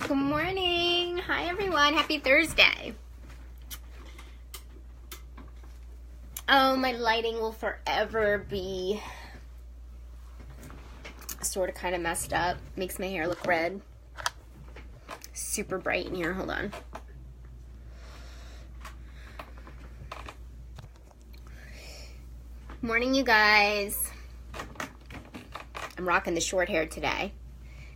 Good morning. Hi, everyone. Happy Thursday. Oh, my lighting will forever be sort of kind of messed up. Makes my hair look red. Super bright in here. Hold on. Morning, you guys. I'm rocking the short hair today.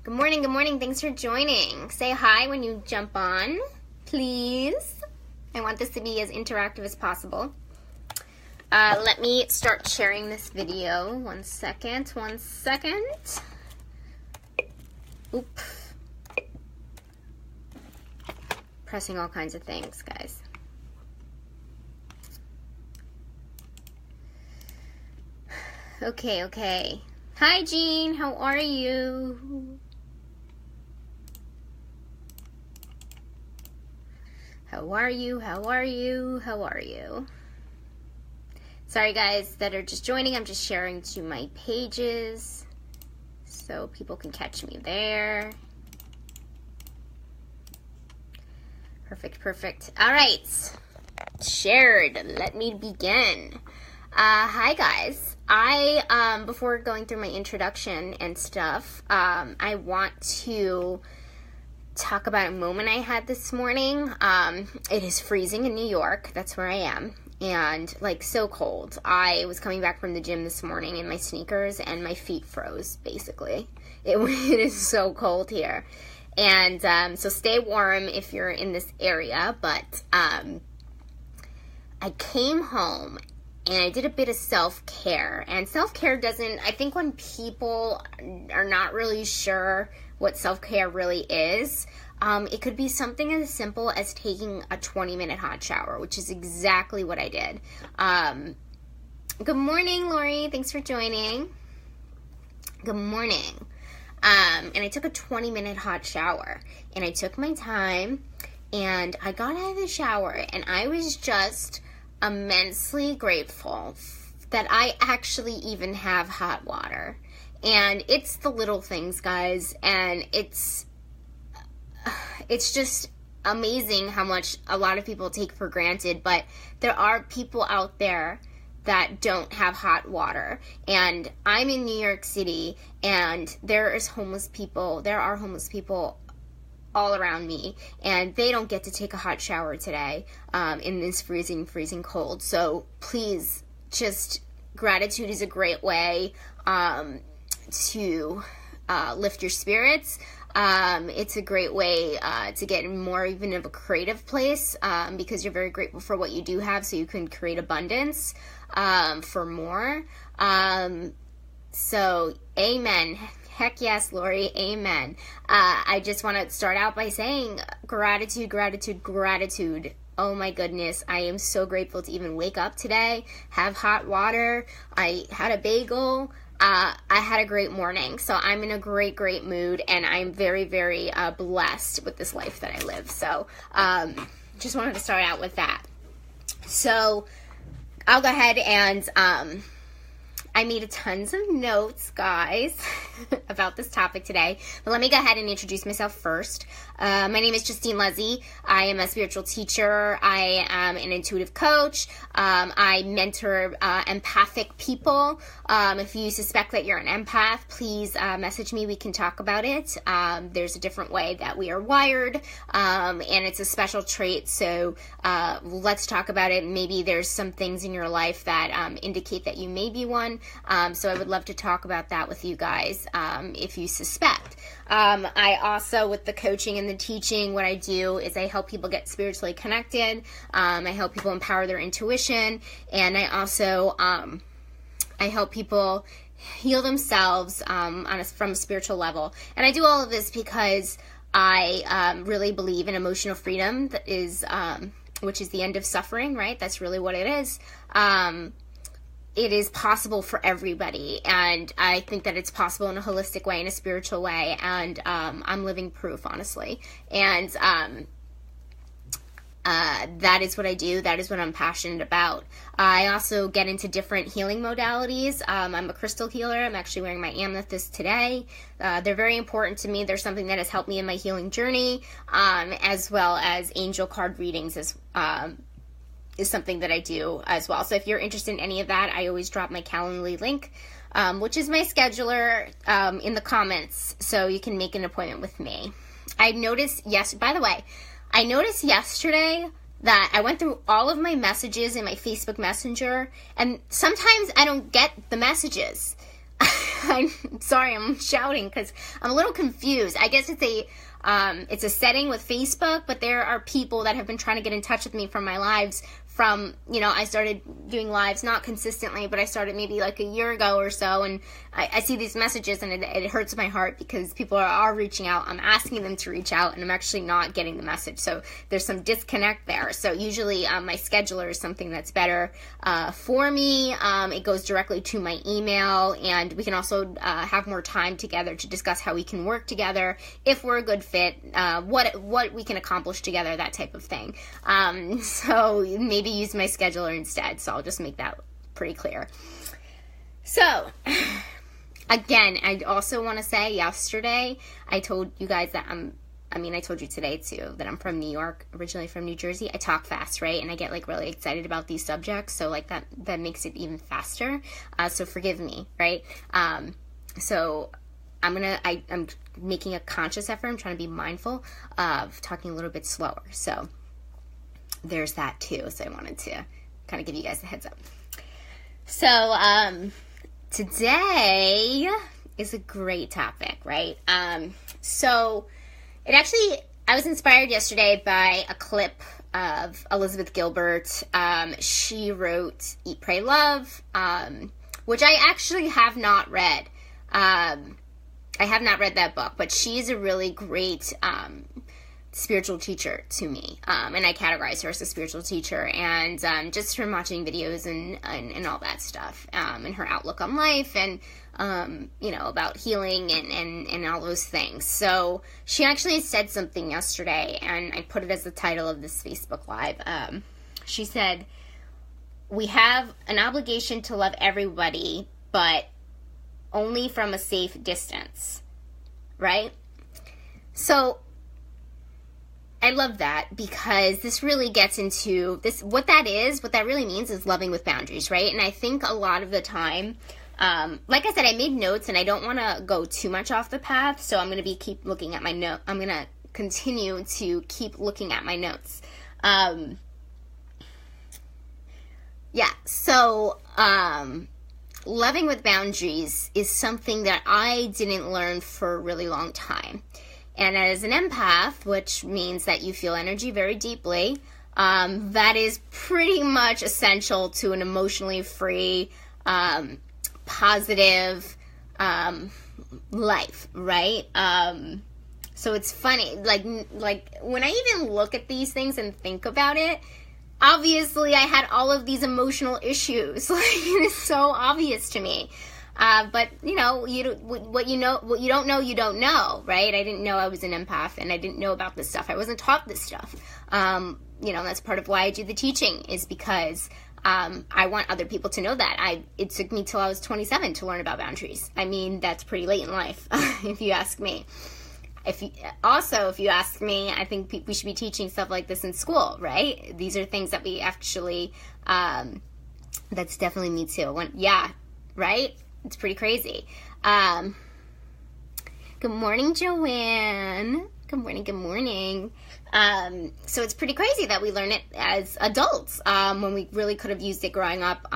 Good morning, good morning. Thanks for joining. Say hi when you jump on, please. I want this to be as interactive as possible. Let me start sharing this video. One second. Oop. Pressing all kinds of things, guys. Okay. Hi, Jean. How are you? How are you? Sorry, guys that are just joining. I'm just sharing to my pages so people can catch me there. Perfect. All right. Shared. Let me begin. Hi, guys. Before going through my introduction and stuff, I want to talk about a moment I had this morning. It is freezing in New York. That's where I am. And like so cold. I was coming back from the gym this morning in my sneakers and my feet froze, basically. It is so cold here. And so stay warm if you're in this area. But I came home and I did a bit of self-care. And self-care I think when people are not really sure what self-care really is, it could be something as simple as taking a 20-minute hot shower, which is exactly what I did. Good morning, Lori. Thanks for joining. Good morning. And I took a 20-minute hot shower, and I took my time, and I got out of the shower, and I was just immensely grateful that I actually even have hot water. And it's the little things, guys, and it's just amazing how much a lot of people take for granted, but there are people out there that don't have hot water. And I'm in New York City, and there are homeless people all around me, and they don't get to take a hot shower today in this freezing cold. So please, just gratitude is a great way to lift your spirits. It's a great way to get more even of a creative place because you're very grateful for what you do have, so you can create abundance for more. So amen. Heck yes, Lori. Amen. I just want to start out by saying gratitude. Oh my goodness. I am so grateful to even wake up today, have hot water. I had a bagel. I had a great morning, so I'm in a great mood, and I'm very, very blessed with this life that I live. So just wanted to start out with that. So I'll go ahead and I made tons of notes, guys, about this topic today. But let me go ahead and introduce myself first. My name is Justine Lezzie. I am a spiritual teacher. I am an intuitive coach. I mentor empathic people. If you suspect that you're an empath, please message me. We can talk about it. There's a different way that we are wired, and it's a special trait. So let's talk about it. Maybe there's some things in your life that indicate that you may be one. So I would love to talk about that with you guys if you suspect. I also, with the coaching and the teaching, what I do is I help people get spiritually connected. I help people empower their intuition, and I also I help people heal themselves from a spiritual level. And I do all of this because I really believe in emotional freedom, that is, which is the end of suffering, right? That's really what it is. It is possible for everybody, and I think that it's possible in a holistic way, in a spiritual way, and I'm living proof, honestly. And that is what I do. That is what I'm passionate about. I also get into different healing modalities. I'm a crystal healer. I'm actually wearing my amethyst today. They're very important to me. They're something that has helped me in my healing journey, as well as angel card readings is something that I do as well. So if you're interested in any of that, I always drop my Calendly link, which is my scheduler, in the comments, so you can make an appointment with me. I noticed yesterday that I went through all of my messages in my Facebook Messenger, and sometimes I don't get the messages. I'm sorry, I'm shouting because I'm a little confused. I guess it's a setting with Facebook, but there are people that have been trying to get in touch with me from my lives from, I started doing lives, not consistently, but I started maybe like a year ago or so, and I see these messages, and it hurts my heart because people are reaching out. I'm asking them to reach out, and I'm actually not getting the message, so there's some disconnect there. So usually my scheduler is something that's better for me. It goes directly to my email, and we can also have more time together to discuss how we can work together, if we're a good fit, what we can accomplish together, that type of thing. So maybe use my scheduler instead. So I'll just make that pretty clear. So again, I also want to say yesterday, I told you guys that I told you today too, that I'm from New York, originally from New Jersey. I talk fast, right? And I get like really excited about these subjects. So like that makes it even faster. So forgive me, right? So I'm making a conscious effort. I'm trying to be mindful of talking a little bit slower. So there's that too. So I wanted to kind of give you guys a heads up. So today is a great topic, right? So I was inspired yesterday by a clip of Elizabeth Gilbert. She wrote Eat, Pray, Love, which I actually have not read. I have not read that book, but she's a really great spiritual teacher to me, and I categorize her as a spiritual teacher, and just from watching videos and all that stuff, and her outlook on life, and about healing and all those things. So she actually said something yesterday, and I put it as the title of this Facebook Live. She said, "We have an obligation to love everybody, but only from a safe distance," right? So I love that, because this really gets into this. What that really means is loving with boundaries, right? And I think a lot of the time, like I said, I made notes, and I don't want to go too much off the path, so I'm going to keep looking at my note. I'm going to continue to keep looking at my notes. So loving with boundaries is something that I didn't learn for a really long time. And as an empath, which means that you feel energy very deeply, that is pretty much essential to an emotionally free, positive life, right? So it's funny, like when I even look at these things and think about it, obviously I had all of these emotional issues. Like, it is so obvious to me. But what you don't know, you don't know, right? I didn't know I was an empath, and I didn't know about this stuff. I wasn't taught this stuff. That's part of why I do the teaching, is because I want other people to know that. It took me till I was 27 to learn about boundaries. I mean, that's pretty late in life, if you ask me. If you ask me, I think we should be teaching stuff like this in school, right? These are things that we actually, that's definitely me too. Right? It's pretty crazy. Good morning, Joanne. Good morning. So it's pretty crazy that we learn it as adults, when we really could have used it growing up.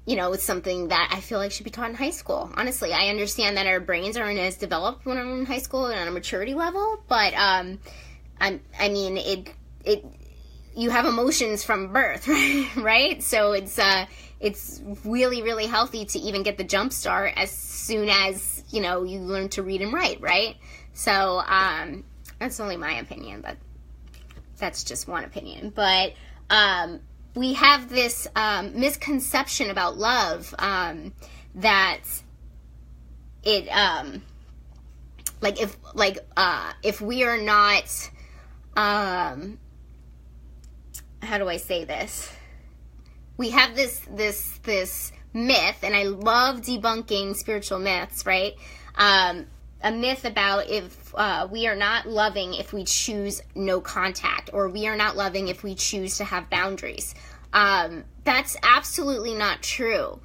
It's something that I feel like should be taught in high school. Honestly, I understand that our brains aren't as developed when we're in high school and on a maturity level, but you have emotions from birth, right? So it's really, really healthy to even get the jump start as soon as, you learn to read and write, right? So that's only my opinion, but that's just one opinion. But we have this misconception about love, that it if we are not how do I say this? We have this myth, and I love debunking spiritual myths, right? A myth about if we are not loving if we choose no contact, or we are not loving if we choose to have boundaries. That's absolutely not true.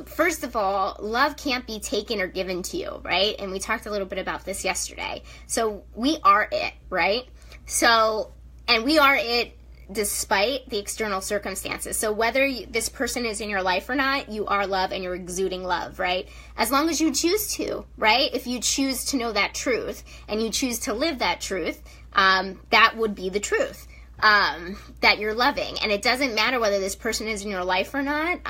First of all, love can't be taken or given to you, right? And we talked a little bit about this yesterday. So we are it, right? So, and we are it despite the external circumstances. So whether this person is in your life or not, you are love and you're exuding love, right? As long as you choose to, right? If you choose to know that truth and you choose to live that truth, that would be the truth. That you're loving. And it doesn't matter whether this person is in your life or not.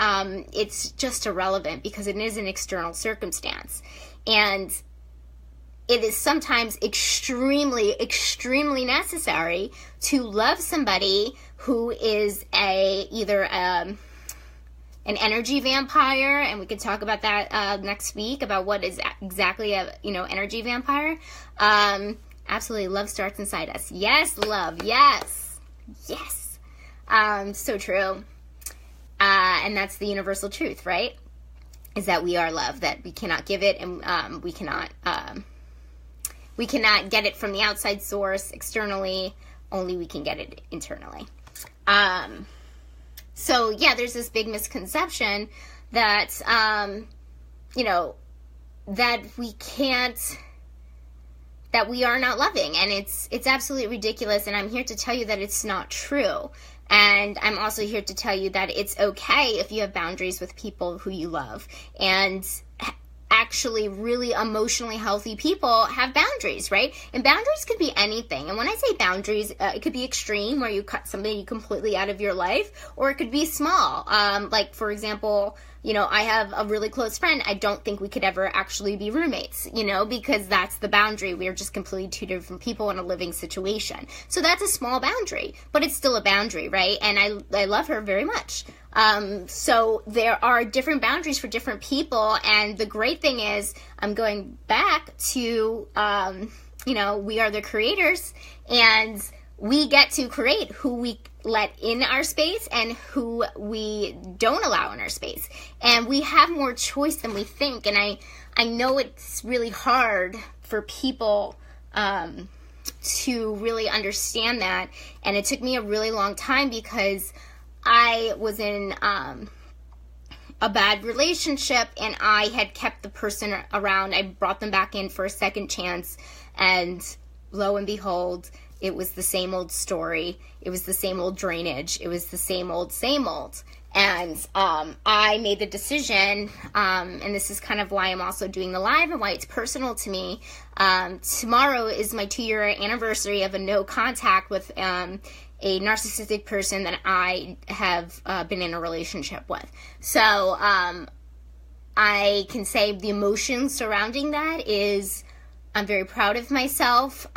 It's just irrelevant because it is an external circumstance. And it is sometimes extremely, extremely necessary to love somebody who is either an energy vampire, and we can talk about that next week, about what is exactly a energy vampire. Absolutely, love starts inside us. Yes, love. Yes. Yes. So true. And that's the universal truth, right? Is that we are love, that we cannot give it, and we cannot get it from the outside source externally. Only we can get it internally. So yeah, there's this big misconception that, that we can't, that we are not loving, and it's absolutely ridiculous, and I'm here to tell you that it's not true. And I'm also here to tell you that it's okay if you have boundaries with people who you love, and actually really emotionally healthy people have boundaries, right? And boundaries could be anything. And when I say boundaries, it could be extreme, where you cut somebody completely out of your life, or it could be small. Like, for example, I have a really close friend. I don't think we could ever actually be roommates, because that's the boundary. We are just completely two different people in a living situation. So that's a small boundary, but it's still a boundary, right? And I love her very much. So there are different boundaries for different people. And the great thing is, I'm going back to, we are the creators, and we get to create who we let in our space and who we don't allow in our space. And we have more choice than we think. And I know it's really hard for people to really understand that. And it took me a really long time, because I was in a bad relationship, and I had kept the person around. I brought them back in for a second chance, and lo and behold, it was the same old story. It was the same old drainage. It was the same old. And I made the decision, and this is kind of why I'm also doing the live and why it's personal to me. Tomorrow is my 2-year anniversary of a no contact with a narcissistic person that I have been in a relationship with. So I can say the emotion surrounding that is, I'm very proud of myself.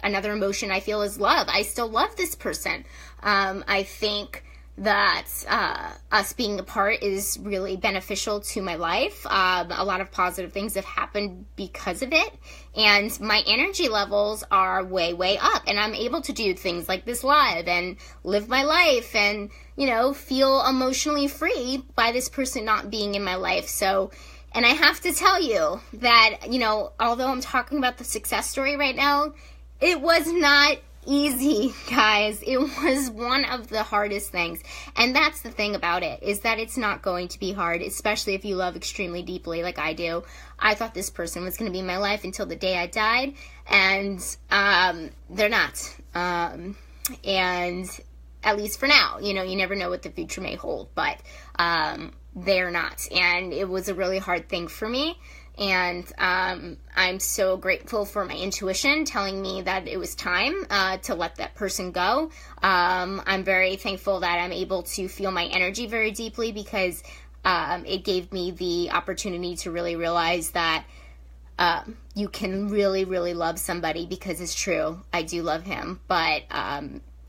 Another emotion I feel is love. I still love this person. I think that us being apart is really beneficial to my life. A lot of positive things have happened because of it, and my energy levels are way, way up, and I'm able to do things like this live and live my life and, feel emotionally free by this person not being in my life. So, and I have to tell you that, although I'm talking about the success story right now, it was not easy, guys. It was one of the hardest things. And that's the thing about it, is that it's not going to be hard, especially if you love extremely deeply like I do. I thought this person was going to be in my life until the day I died, and they're not. And at least for now, you never know what the future may hold, but they're not. And it was a really hard thing for me. And I'm so grateful for my intuition telling me that it was time to let that person go. I'm very thankful that I'm able to feel my energy very deeply, because it gave me the opportunity to really realize that you can really, really love somebody, because it's true. I do love him, but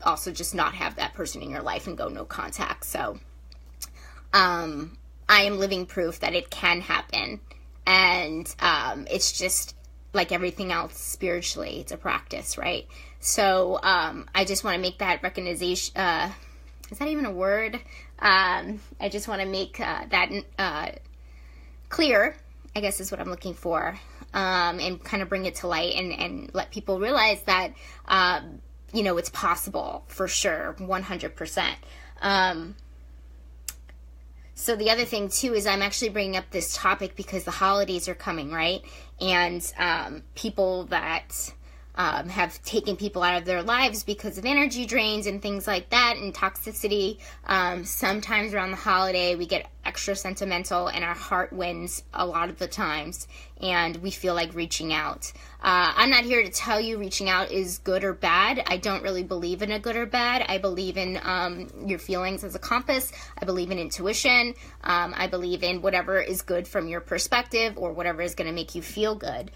also just not have that person in your life and go no contact. So I am living proof that it can happen. And it's just like everything else spiritually, it's a practice, right? So I just want to make that recognition. Is that even a word? I just want to make that clear, I guess is what I'm looking for, and kind of bring it to light and let people realize that, it's possible for sure, 100%. So the other thing too is I'm actually bringing up this topic because the holidays are coming, right? And people that have taken people out of their lives because of energy drains and things like that and toxicity. Sometimes around the holiday we get extra sentimental and our heart wins a lot of the times and we feel like reaching out. I'm not here to tell you reaching out is good or bad. I don't really believe in a good or bad. I believe in your feelings as a compass. I believe in intuition. I believe in whatever is good from your perspective or whatever is going to make you feel good.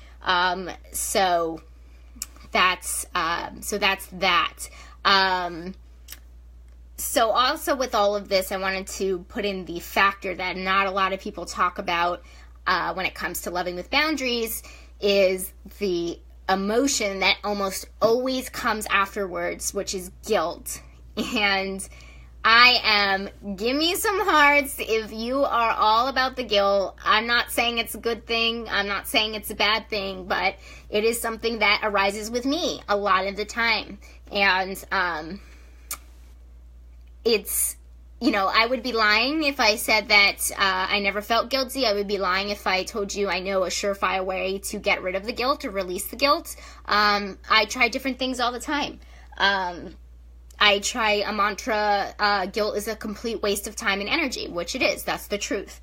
So that's that. So also with all of this, I wanted to put in the factor that not a lot of people talk about when it comes to loving with boundaries is the emotion that almost always comes afterwards, which is guilt. And give me some hearts if you are all about the guilt. I'm not saying it's a good thing. I'm not saying it's a bad thing, but it is something that arises with me a lot of the time. And it's, I would be lying if I said that I never felt guilty. I would be lying if I told you I know a surefire way to get rid of the guilt or release the guilt. I try different things all the time. I try a mantra, guilt is a complete waste of time and energy, which it is. That's the truth.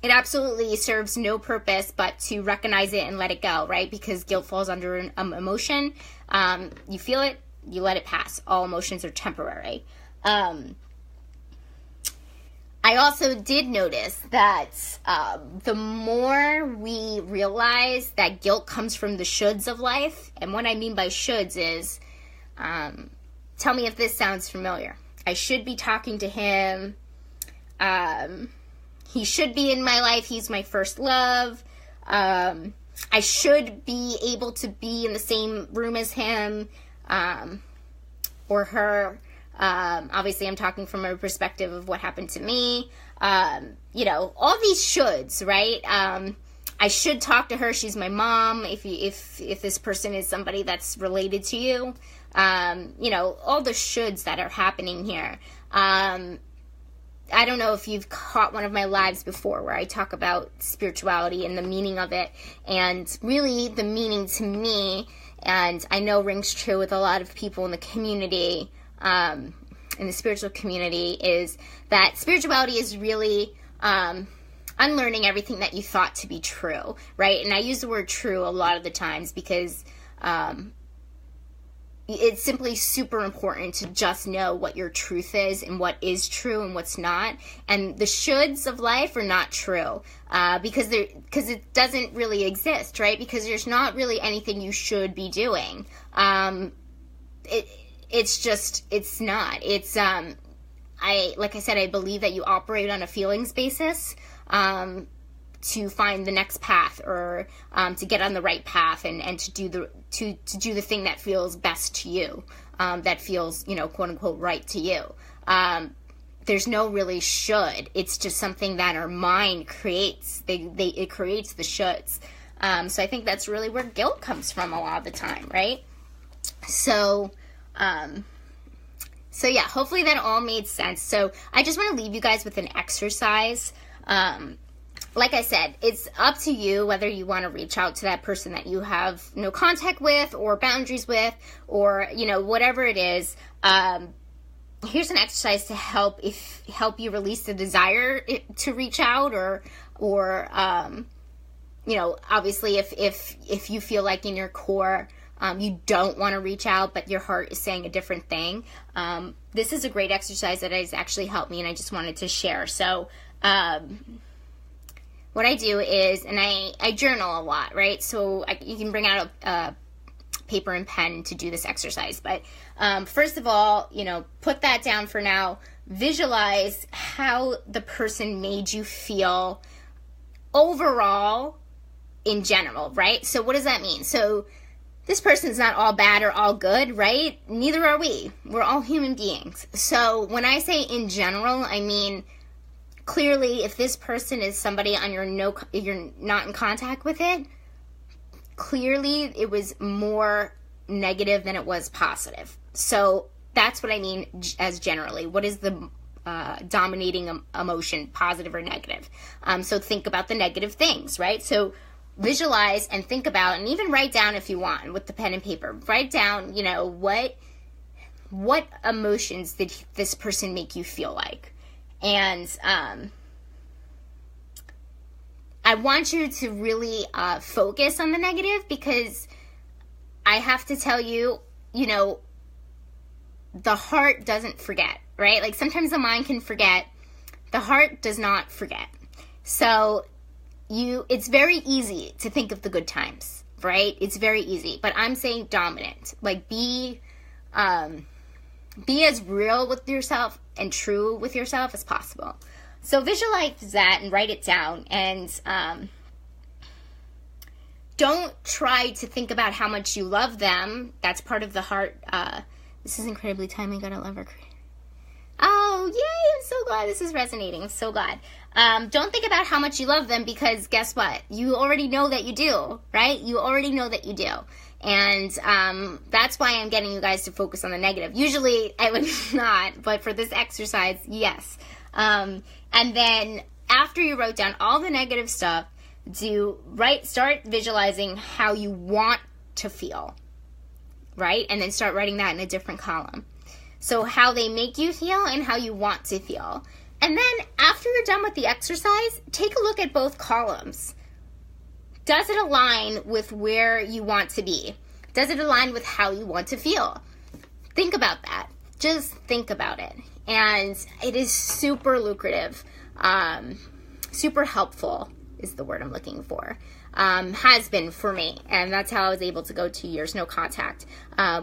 It absolutely serves no purpose but to recognize it and let it go, right? Because guilt falls under an emotion. You feel it, you let it pass. All emotions are temporary. I also did notice that the more we realize that guilt comes from the shoulds of life, and what I mean by shoulds is, tell me if this sounds familiar. I should be talking to him. He should be in my life. He's my first love. I should be able to be in the same room as him or her. Obviously, I'm talking from a perspective of what happened to me. All these shoulds, right? I should talk to her. She's my mom. If this person is somebody that's related to you, all the shoulds that are happening here. I don't know if you've caught one of my lives before where I talk about spirituality and the meaning of it, and really the meaning to me, and I know rings true with a lot of people in the community, in the spiritual community, is that spirituality is really unlearning everything that you thought to be true, right? And I use the word true a lot of the times because it's simply super important to just know what your truth is and what is true and what's not. And the shoulds of life are not true because it doesn't really exist, right? Because there's not really anything you should be doing. It's not. It's like I said, I believe that you operate on a feelings basis to find the next path or to get on the right path and to do the thing that feels best to you, that feels, quote unquote right to you. There's no really should. It's just something that our mind creates. It creates the shoulds. So I think that's really where guilt comes from a lot of the time, right? So yeah, hopefully that all made sense. So I just want to leave you guys with an exercise. Like I said, it's up to you whether you want to reach out to that person that you have no contact with or boundaries with or, whatever it is. Here's an exercise to help you release the desire to reach out or obviously if you feel like in your core, you don't want to reach out, but your heart is saying a different thing. This is a great exercise that has actually helped me and I just wanted to share. So, what I do is, and I journal a lot, right? So you can bring out a paper and pen to do this exercise. But first of all, put that down for now. Visualize how the person made you feel overall in general, right? So what does that mean? So this person's not all bad or all good, right? Neither are we. We're all human beings. So when I say in general, I mean clearly if this person is somebody on you're not in contact with it, clearly it was more negative than it was positive. So that's what I mean as generally. What is the dominating emotion, positive or negative? So think about the negative things, right? So visualize and think about, and even write down if you want with the pen and paper. Write down, what emotions did this person make you feel like? And I want you to really focus on the negative, because I have to tell you, the heart doesn't forget, right? Like sometimes the mind can forget. The heart does not forget. So it's very easy to think of the good times, right? It's very easy. But I'm saying dominant. Like be as real with yourself and true with yourself as possible. So visualize that and write it down. And don't try to think about how much you love them. That's part of the heart. This is incredibly timely. Gotta love her. Oh, yay! I'm so glad this is resonating. I'm so glad. Don't think about how much you love them, because guess what? You already know that you do, right? You already know that you do. And that's why I'm getting you guys to focus on the negative. Usually I would not, but for this exercise, yes. And then after you wrote down all the negative stuff, start visualizing how you want to feel, right? And then start writing that in a different column. So how they make you feel and how you want to feel. And then after you're done with the exercise, take a look at both columns. Does it align with where you want to be? Does it align with how you want to feel? Think about that. Just think about it. And it is super lucrative, super helpful is the word I'm looking for. Has been for me, and that's how I was able to go 2 years no contact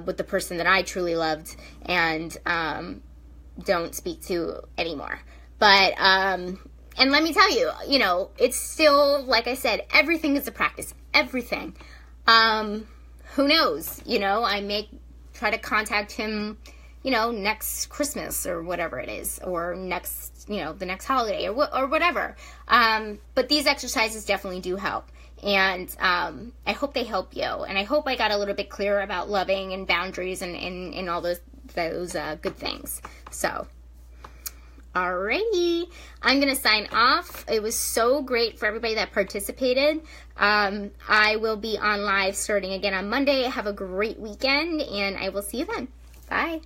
with the person that I truly loved and don't speak to anymore. But and let me tell you, it's still, like I said, everything is a practice. Everything. Who knows? I may try to contact him, next Christmas or whatever it is, or next, the next holiday or whatever. But these exercises definitely do help. And I hope they help you. And I hope I got a little bit clearer about loving and boundaries and all those good things. So, alrighty. I'm going to sign off. It was so great for everybody that participated. I will be on live starting again on Monday. Have a great weekend, and I will see you then. Bye.